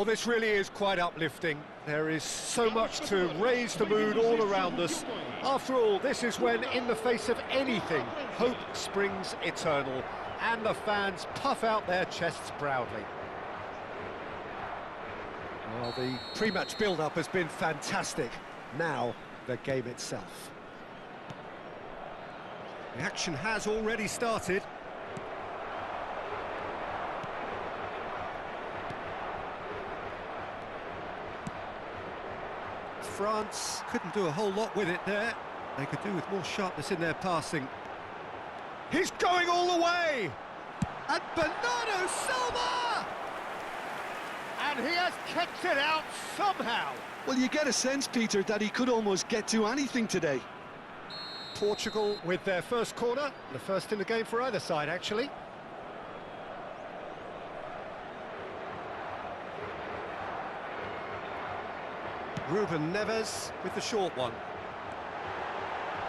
Well, this really is quite uplifting. There is so much to raise the mood all around us. After all, this is when, in the face of anything, hope springs eternal, and the fans puff out their chests proudly. Well, the pre-match build-up has been fantastic. Now, the game itself. The action has already started. France couldn't do a whole lot with it there. They could do with more sharpness in their passing. He's going all the way! And Bernardo Silva! And he has kept it out somehow. Well, you get a sense, Peter, that he could almost get to anything today. Portugal with their first corner, the first in the game for either side, actually. Ruben Neves with the short one.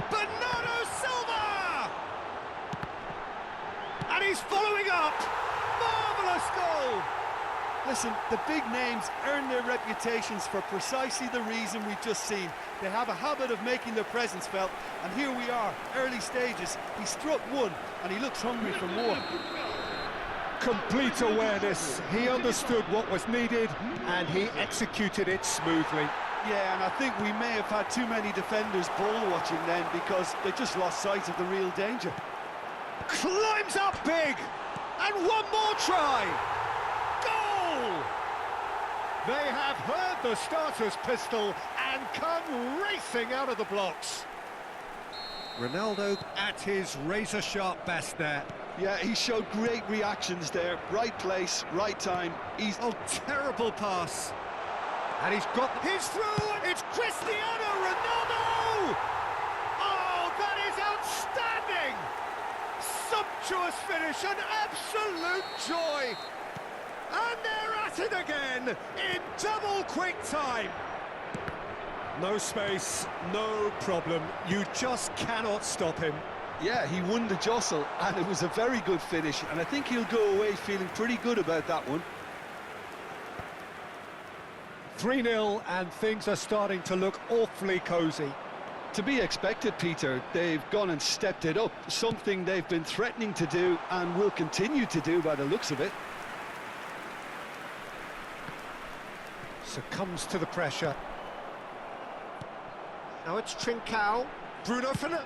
Bernardo Silva! And he's following up! Marvellous goal! Listen, the big names earn their reputations for precisely the reason we've just seen. They have a habit of making their presence felt, and here we are, early stages. He struck one, and he looks hungry for more. Complete awareness. He understood what was needed, and he executed it smoothly. Yeah, and I think we may have had too many defenders ball-watching then, because they just lost sight of the real danger. Climbs up big! And one more try! Goal! They have heard the starter's pistol and come racing out of the blocks. Ronaldo at his razor-sharp best there. Yeah, he showed great reactions there. Right place, right time. Oh, terrible pass. And he's got his through, and it's Cristiano Ronaldo! Oh, that is outstanding! Sumptuous finish, an absolute joy! And they're at it again, in double quick time! No space, no problem, you just cannot stop him. Yeah, he won the jostle, and it was a very good finish, and I think he'll go away feeling pretty good about that one. 3-0, and things are starting to look awfully cosy. To be expected, Peter. They've gone and stepped it up, something they've been threatening to do and will continue to do by the looks of it. Succumbs to the pressure. Now it's Trincao. Bruno Fernandes!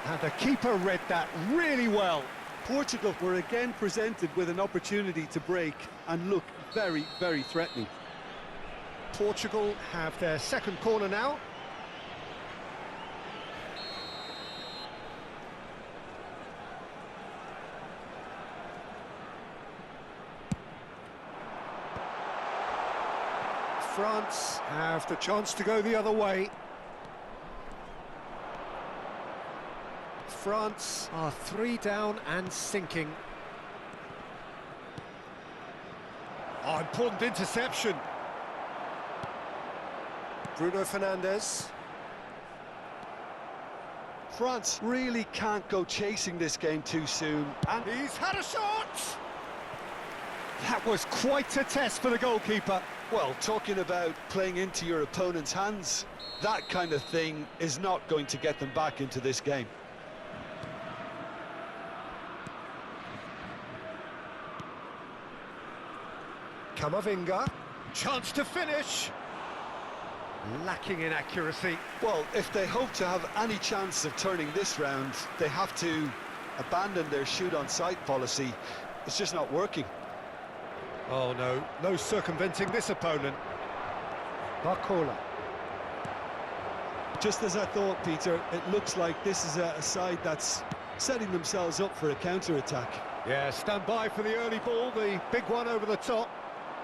And the keeper read that really well. Portugal were again presented with an opportunity to break and look very, very threatening. Portugal have their second corner now. France have the chance to go the other way. France are 3 down and sinking. Oh, important interception. Bruno Fernandes. France really can't go chasing this game too soon. And he's had a shot! That was quite a test for the goalkeeper. Well, talking about playing into your opponent's hands, that kind of thing is not going to get them back into this game. Camavinga, chance to finish. Lacking in accuracy. Well, if they hope to have any chance of turning this round, they have to abandon their shoot-on-sight policy. It's just not working. Oh no, no circumventing this opponent. Barcola. Just as I thought, Peter, it looks like this is a side that's setting themselves up for a counter-attack. Yeah, stand by for the early ball, the big one over the top.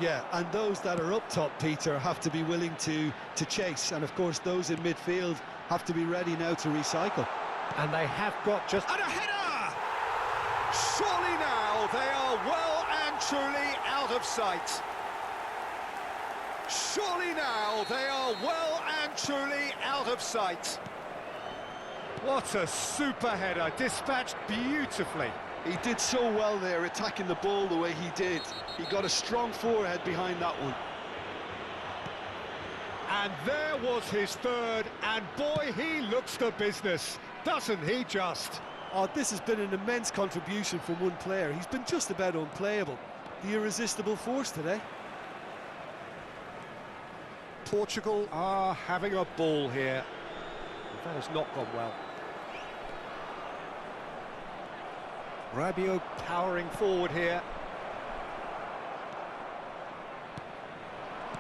Yeah, and those that are up top, Peter, have to be willing to chase, and of course those in midfield have to be ready now to recycle. And they have got just... And a header! Surely now they are well and truly out of sight. Surely now they are well and truly out of sight. What a super header, dispatched beautifully. He did so well there, attacking the ball the way he did. He got a strong forehead behind that one. And there was his third, and boy, he looks the business, doesn't he just? Oh, this has been an immense contribution from one player. He's been just about unplayable. The irresistible force today. Portugal are having a ball here. That has not gone well. Rabiot powering forward here.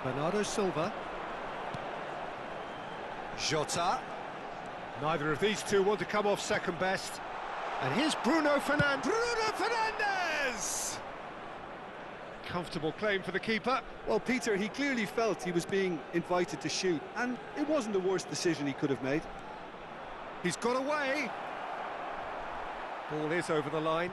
Bernardo Silva. Jota. Neither of these two want to come off second best. And here's Bruno Fernandes. Bruno Fernandes! Comfortable claim for the keeper. Well, Peter, he clearly felt he was being invited to shoot, and it wasn't the worst decision he could have made. He's got away. Ball is over the line.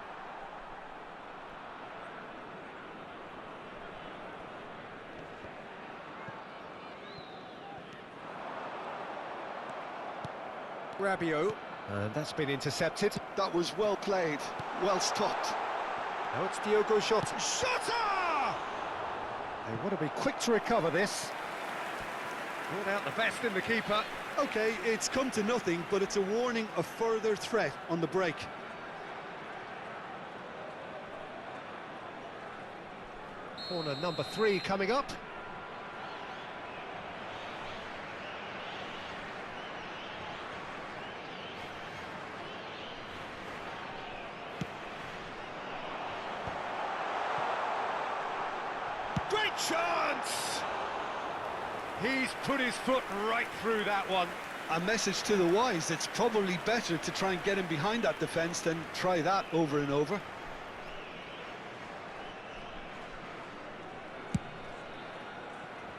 Rabiot, and that's been intercepted. That was well played, well stopped. Now it's Diogo Jota. Jota! They want to be quick to recover this. Brought out the best in the keeper. OK, it's come to nothing, but it's a warning of further threat on the break. Corner number 3 coming up. Great chance! He's put his foot right through that one. A message to the wise, it's probably better to try and get him behind that defence than try that over and over.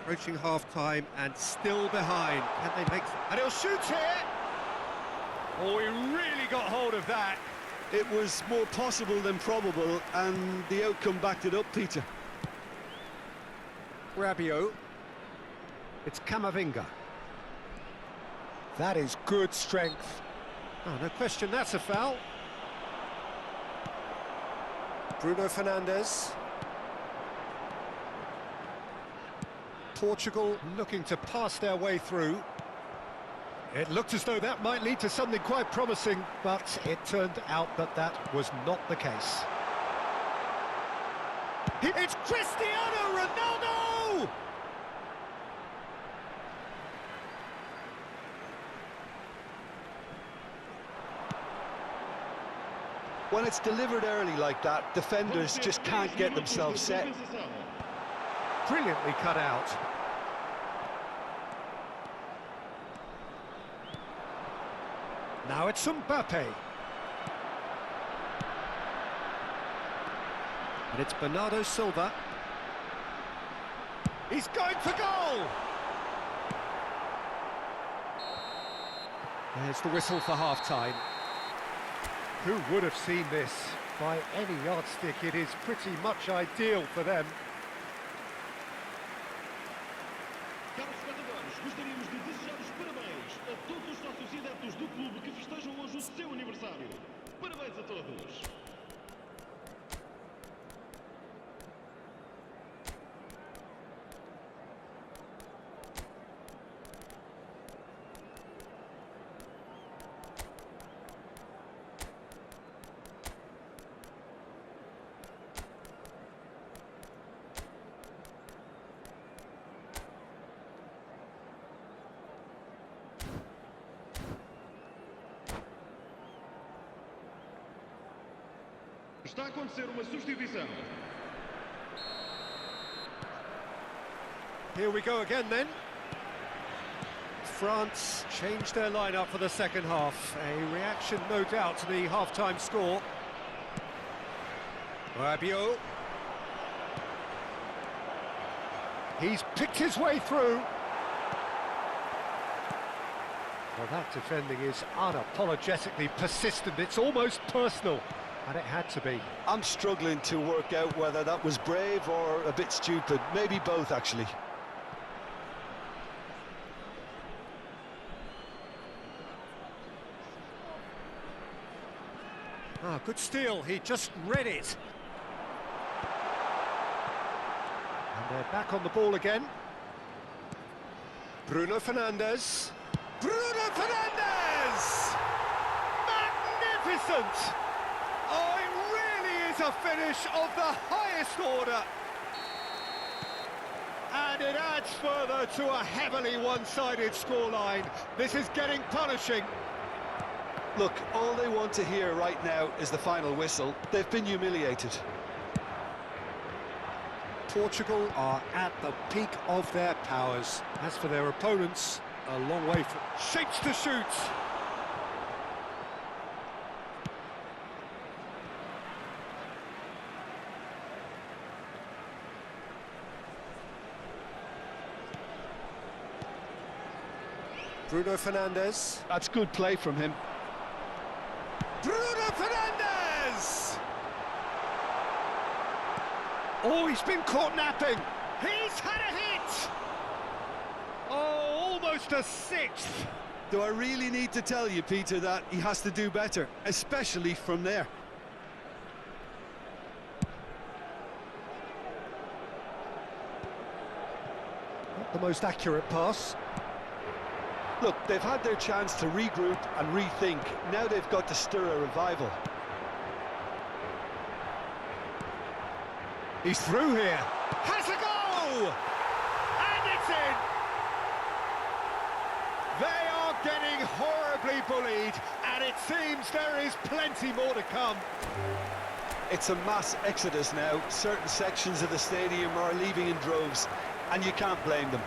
Approaching half-time and still behind. Can they make... And he'll shoot here! Oh, he really got hold of that. It was more possible than probable, and the outcome backed it up, Peter. Rabiot. It's Camavinga. That is good strength. Oh, no question, that's a foul. Bruno Fernandes. Portugal looking to pass their way through. It looked as though that might lead to something quite promising, but it turned out that that was not the case. It's Cristiano Ronaldo! When it's delivered early like that, defenders just can't get themselves set. Brilliantly cut out. Now it's Mbappe. And it's Bernardo Silva. He's going for goal! There's the whistle for half-time. Who would have seen this? By any yardstick, it is pretty much ideal for them. Caros espectadores, gostaríamos de desejar os parabéns a todos os sócios e adeptos do clube que festejam hoje o seu aniversário. Parabéns a todos! Está a acontecer uma substituição. Here we go again then. France changed their lineup for the second half. A reaction, no doubt, to the half-time score. Rabiot. He's picked his way through. Well, that defending is unapologetically persistent. It's almost personal. And it had to be. I'm struggling to work out whether that was brave or a bit stupid. Maybe both, actually. Ah, good steal, he just read it. And they're back on the ball again. Bruno Fernandes. Bruno Fernandes! Magnificent! Oh, it really is a finish of the highest order. And it adds further to a heavily one-sided scoreline. This is getting punishing. Look, all they want to hear right now is the final whistle. They've been humiliated. Portugal are at the peak of their powers. As for their opponents, a long way from... Shapes to shoot! Bruno Fernandes. That's good play from him. Bruno Fernandes! Oh, he's been caught napping. He's had a hit! Oh, almost a sixth. Do I really need to tell you, Peter, that he has to do better, especially from there? Not the most accurate pass. Look, they've had their chance to regroup and rethink. Now they've got to stir a revival. He's through here. Has a goal! And it's in! They are getting horribly bullied, and it seems there is plenty more to come. It's a mass exodus now. Certain sections of the stadium are leaving in droves, and you can't blame them.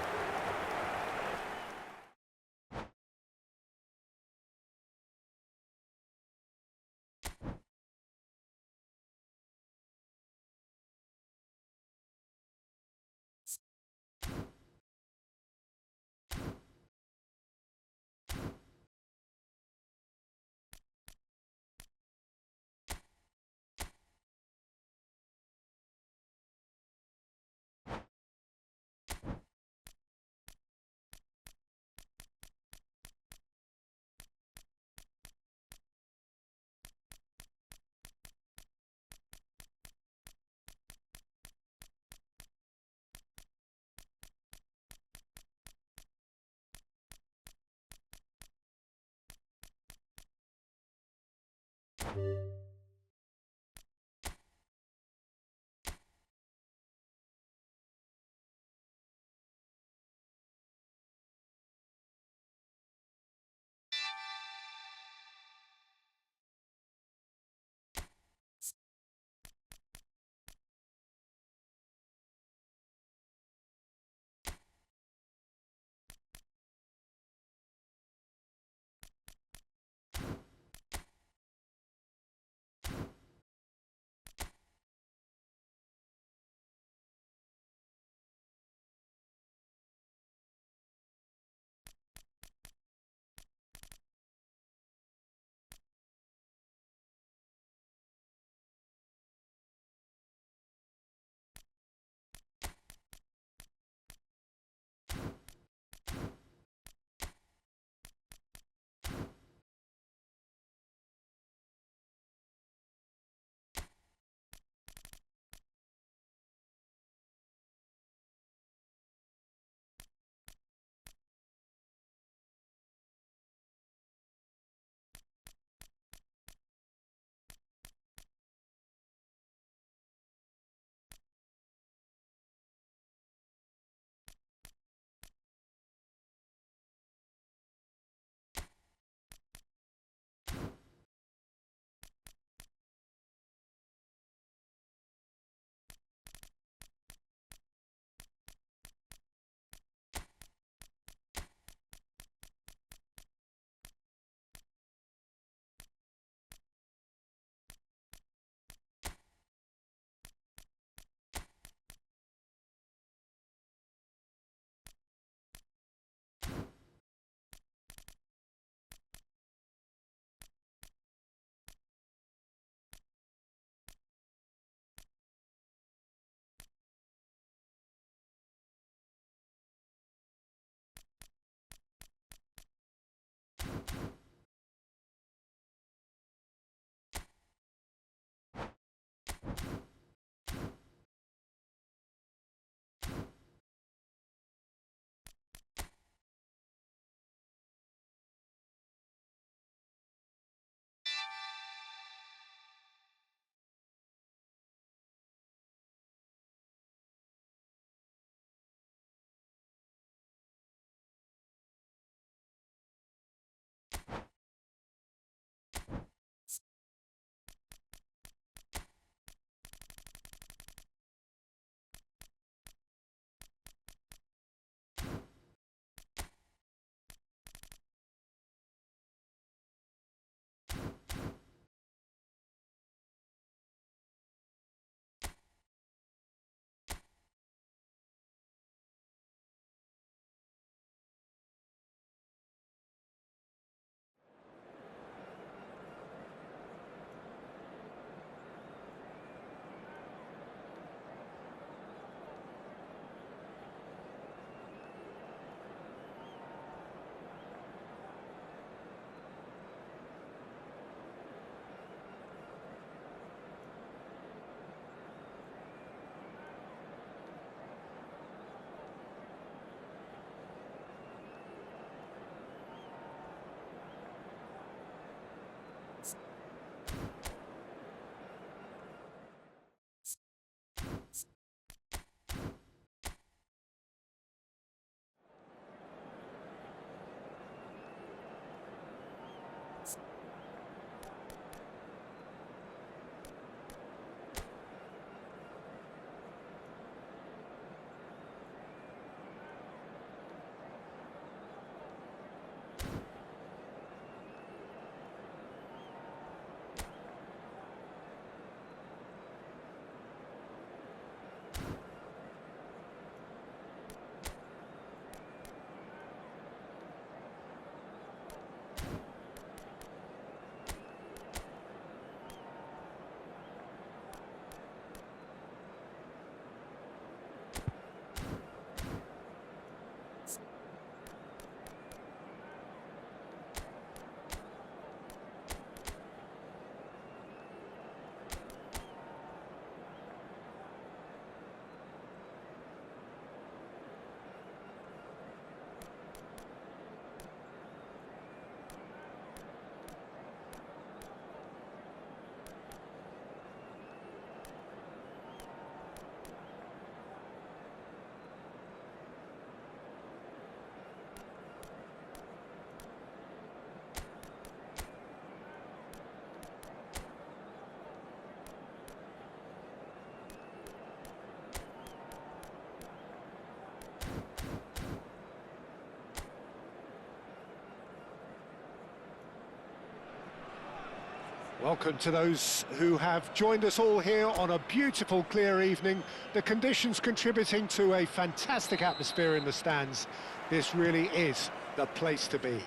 Welcome to those who have joined us all here on a beautiful, clear evening. The conditions contributing to a fantastic atmosphere in the stands. This really is the place to be.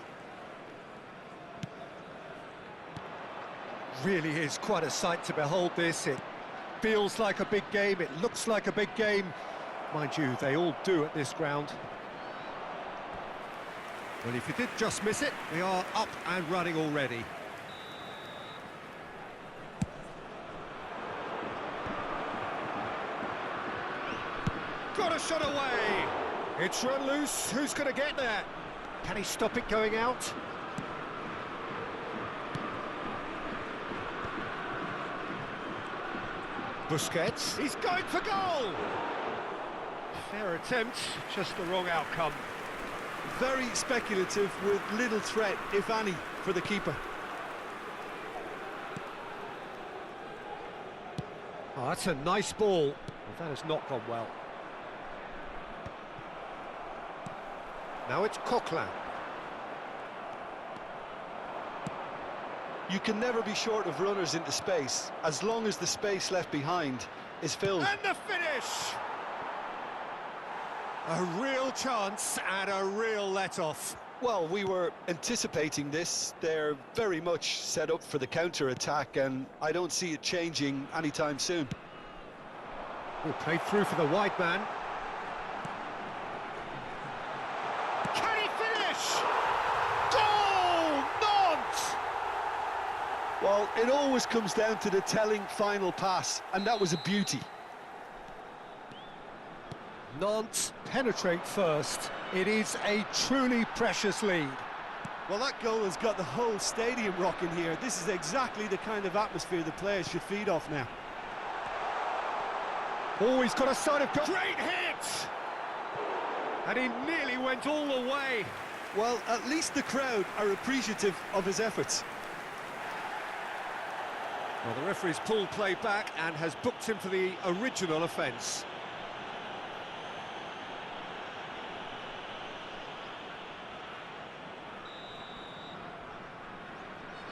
Really is quite a sight to behold this. It feels like a big game, it looks like a big game. Mind you, they all do at this ground. Well, if you did just miss it, we are up and running already. Got a shot away! It's run loose, who's going to get there? Can he stop it going out? Busquets, he's going for goal! Fair attempt, just the wrong outcome. Very speculative with little threat, if any, for the keeper. Oh, that's a nice ball. Well, that has not gone well. Now it's Coquelin. You can never be short of runners into space, as long as the space left behind is filled. And the finish! A real chance and a real let-off. Well, we were anticipating this. They're very much set up for the counter-attack, and I don't see it changing anytime soon. We'll play through for the wide man. Can he finish? Goal! Nantes! Well, it always comes down to the telling final pass, and that was a beauty. Nantes penetrate first. It is a truly precious lead. Well, that goal has got the whole stadium rocking here. This is exactly the kind of atmosphere the players should feed off now. Oh, he's got a side of goal. Great hit! And he nearly went all the way. Well, at least the crowd are appreciative of his efforts. Well, the referee's pulled play back and has booked him for the original offence.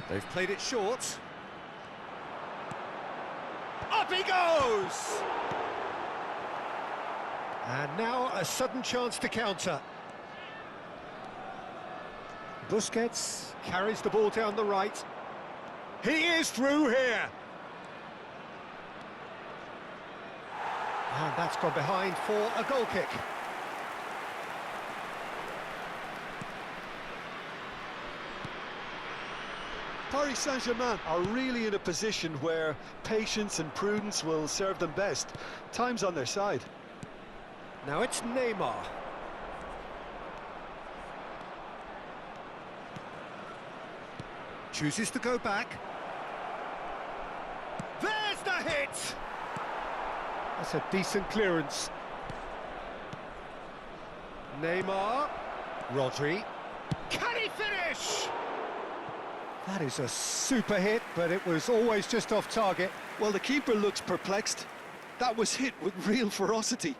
They've played it short. Up he goes! And now a sudden chance to counter. Busquets carries the ball down the right. He is through here! And that's gone behind for a goal kick. Paris Saint-Germain are really in a position where patience and prudence will serve them best. Time's on their side. Now it's Neymar. Chooses to go back. There's the hit! That's a decent clearance. Neymar. Rodri. Can he finish? That is a super hit, but it was always just off target. Well, the keeper looks perplexed. That was hit with real ferocity.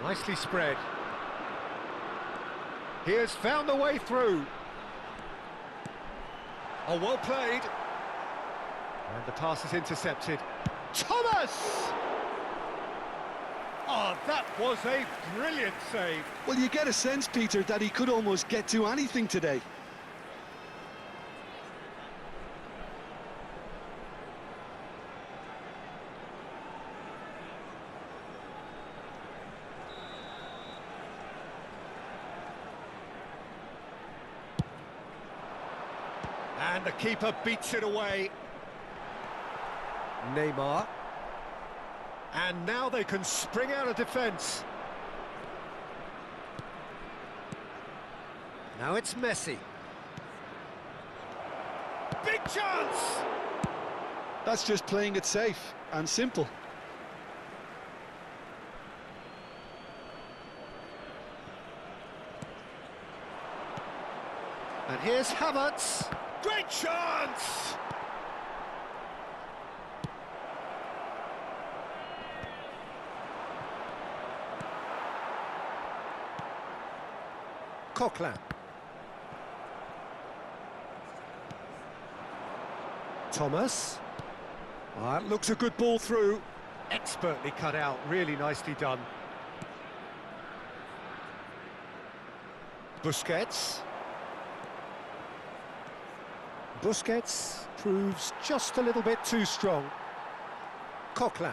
Nicely spread. He has found the way through. Oh, well played. And the pass is intercepted. Thomas! Oh, that was a brilliant save. Well, you get a sense, Peter, that he could almost get to anything today. And the keeper beats it away. Neymar. And now they can spring out of defence. Now it's Messi. Great chance! That's just playing it safe and simple. And here's Havertz. Great chance! Coquelin. Thomas. That looks a good ball through. Expertly cut out, really nicely done. Busquets. Busquets proves just a little bit too strong. Coquelin.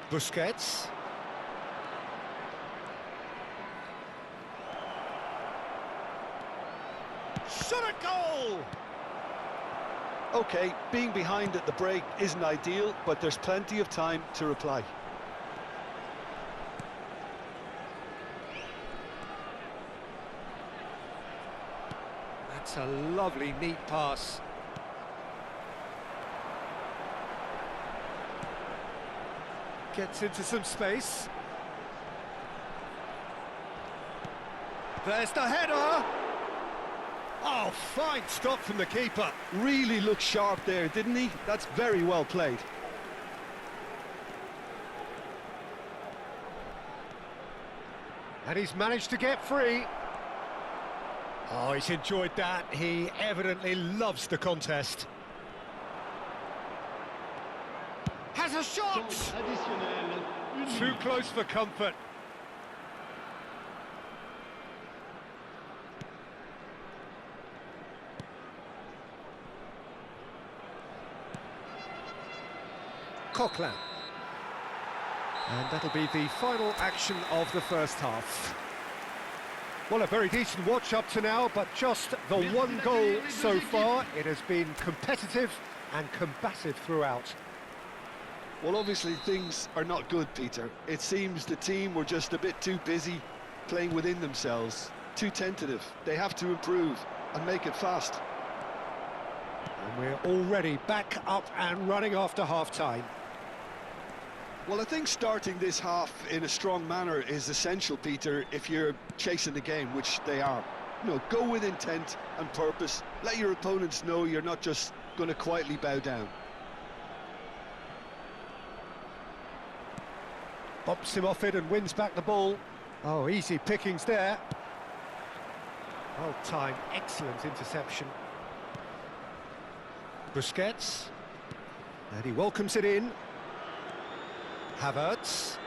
Busquets. Shot a goal! Okay, being behind at the break isn't ideal, but there's plenty of time to reply. That's a lovely, neat pass. Gets into some space. There's the header! Oh, fine stop from the keeper. Really looked sharp there, didn't he? That's very well played. And he's managed to get free. Oh, he's enjoyed that. He evidently loves the contest. Has a shot! Additionnel. Too close for comfort. Coquelin. And that'll be the final action of the first half. Well, a very decent watch up to now, but just the one goal so far. It has been competitive and combative throughout. Well, obviously things are not good, Peter. It seems the team were just a bit too busy playing within themselves, too tentative. They have to improve and make it fast. And we're already back up and running after half-time. Well, I think starting this half in a strong manner is essential, Peter, if you're chasing the game, which they are. You know, go with intent and purpose. Let your opponents know you're not just going to quietly bow down. Bops him off it and wins back the ball. Oh, easy pickings there. Well timed, excellent interception. Busquets. And he welcomes it in. Havertz.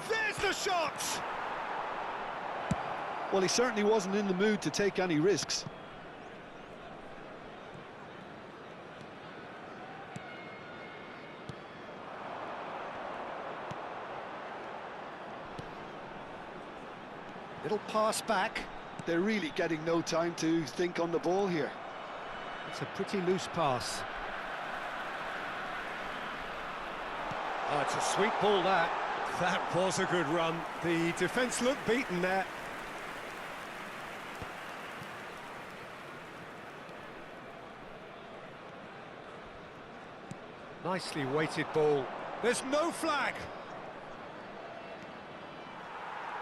There's the shot! Well, he certainly wasn't in the mood to take any risks. Little pass back. They're really getting no time to think on the ball here. It's a pretty loose pass. Oh, it's a sweet ball, that. That was a good run. The defence looked beaten there. Nicely weighted ball. There's no flag.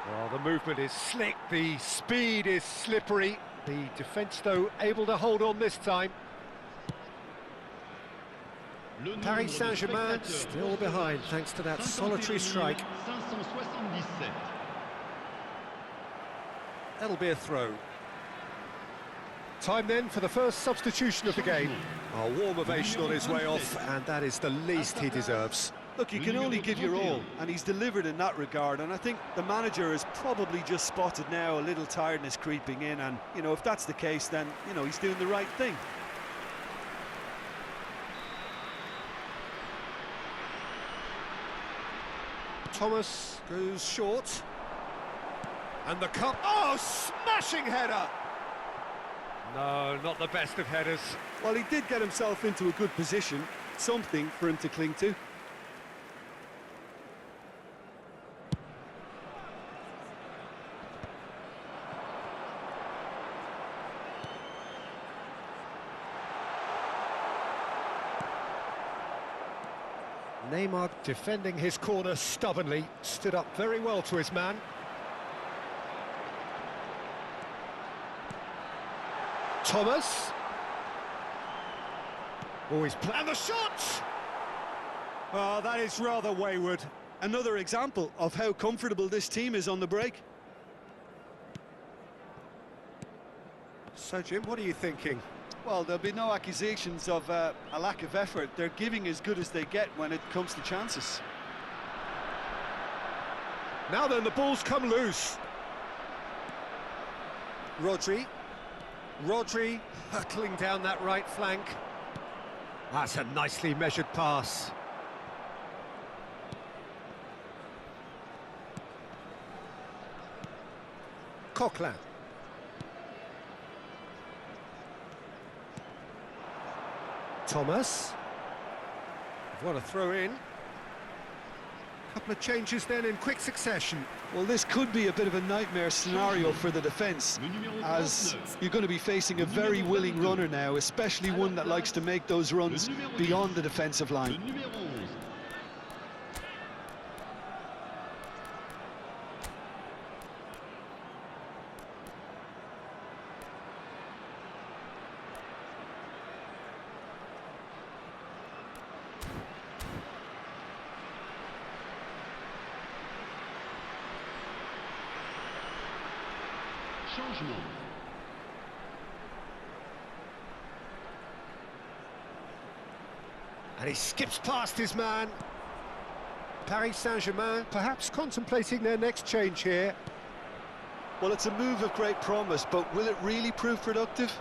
Well, the movement is slick, the speed is slippery. The defence, though, able to hold on this time. Paris Saint-Germain still behind thanks to that solitary strike. That'll be a throw. Time then for the first substitution of the game. A warm ovation on his way off, and that is the least he deserves. Look, you can only give your all, and he's delivered in that regard, and I think the manager has probably just spotted now a little tiredness creeping in, and, you know, if that's the case, then, you know, he's doing the right thing. Thomas goes short. And the cup. Oh, smashing header! No, not the best of headers. Well, he did get himself into a good position, something for him to cling to. Neymar defending his corner stubbornly, stood up very well to his man. Thomas. Always and the shot! Oh, that is rather wayward. Another example of how comfortable this team is on the break. So, Jim, what are you thinking? Well, there'll be no accusations of a lack of effort. They're giving as good as they get when it comes to chances. Now then, the ball's come loose. Rodri hurtling down that right flank. That's a nicely measured pass. Coquelin. Thomas. What a throw in. Couple of changes then in quick succession. Well, this could be a bit of a nightmare scenario for the defence, as you're going to be facing a very willing runner now, especially one that likes to make those runs beyond the defensive line. And he skips past his man. Paris Saint-Germain perhaps contemplating their next change here. Well, it's a move of great promise, but will it really prove productive?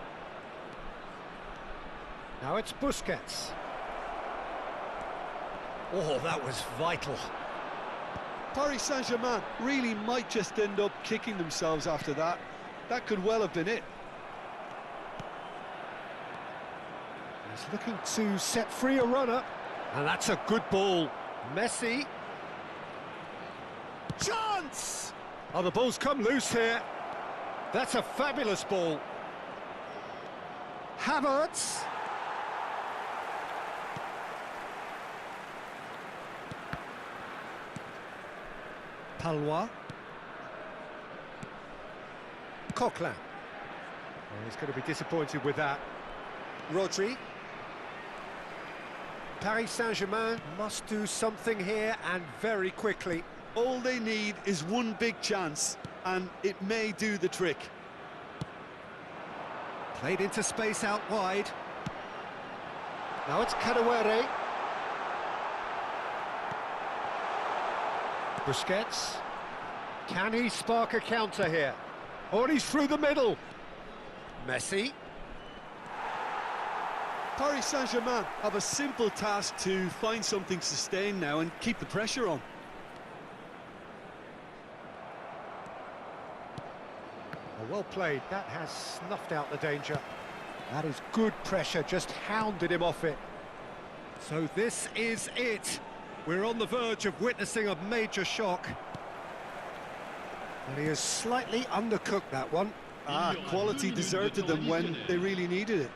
Now it's Busquets. Oh, that was vital. Paris Saint-Germain really might just end up kicking themselves after that. That could well have been it. He's looking to set free a runner. And that's a good ball. Messi. Chance! Oh, the ball's come loose here. That's a fabulous ball. Havertz. Palois. Coquelin. Oh, he's going to be disappointed with that. Rodri. Paris Saint-Germain must do something here, and very quickly. All they need is one big chance, and it may do the trick. Played into space out wide. Now it's Kadewere. Busquets. Can he spark a counter here? Oh, and he's through the middle. Messi. Paris Saint-Germain have a simple task to find something sustained now and keep the pressure on. Oh, well played. That has snuffed out the danger. That is good pressure, just hounded him off it. So this is it. We're on the verge of witnessing a major shock. And he has slightly undercooked that one. Quality deserted them when they really needed it.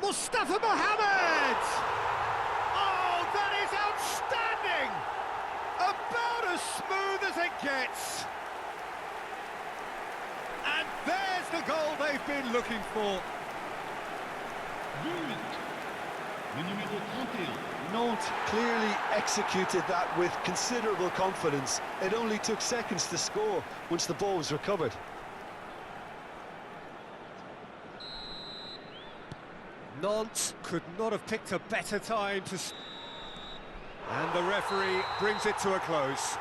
Mustafa Mohamed! Oh, that is outstanding! About as smooth as it gets. And there's the goal they've been looking for. Nantes clearly executed that with considerable confidence. It only took seconds to score once the ball was recovered. Nantes could not have picked a better time to... And the referee brings it to a close.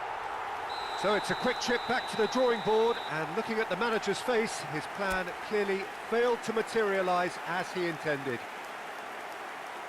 So it's a quick trip back to the drawing board, and looking at the manager's face, his plan clearly failed to materialise as he intended.